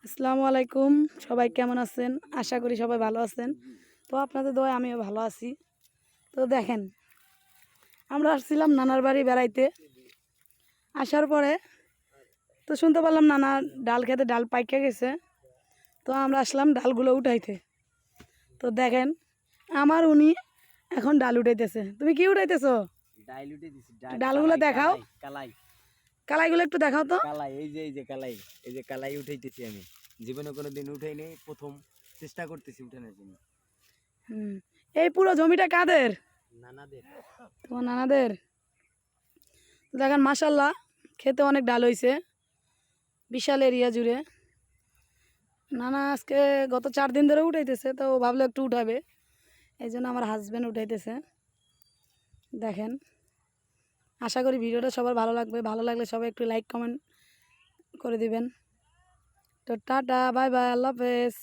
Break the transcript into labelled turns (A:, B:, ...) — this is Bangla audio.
A: আসসালামু আলাইকুম। সবাই কেমন আছেন? আশা করি সবাই ভালো আছেন। তো আপনাদের দোয়ায় আমিও ভালো আছি। তো দেখেন, আমরা আসছিলাম নানার বাড়ি বেড়াইতে। আসার পরে তো শুনতে পারলাম নানা ডাল খেতে, ডাল পাইকে গেছে। তো আমরা আসলাম ডালগুলো উঠাইতে। তো দেখেন, আমার উনি এখন ডাল উঠাইতেছে। তুমি কি উঠাইতেছো?
B: ডাল উঠে দিছি,
A: ডালগুলো দেখাও,
B: কালাই
A: কালাইগুলো একটু দেখাও তো।
B: কালাই এই যে কালাই, এই যে কালাই উঠাইতেছি। আমি জীবনে কোনোদিন উঠাই নাই, প্রথম চেষ্টা করতেছি উঠানোর জন্য।
A: এই পুরো জমিটা কাদের?
B: নানাদের।
A: তোমার নানাদের? তো দেখেন, মাশাল্লাহ, খেতে অনেক ডাল হয়েছে, বিশাল এরিয়া জুড়ে। নানা আজকে গত 4 দিন ধরে উঠাইতেছে, তো ও ভাবলো একটু উঠাবে, এই জন্য আমার হাজব্যান্ড উঠাইতেছে। দেখেন, আশা করি ভিডিওটা সবার ভালো লাগবে। ভালো লাগলে সবাই একটু লাইক কমেন্ট করে দিবেন। তো টাটা, বাই বাই, আল্লাহ হাফেজ।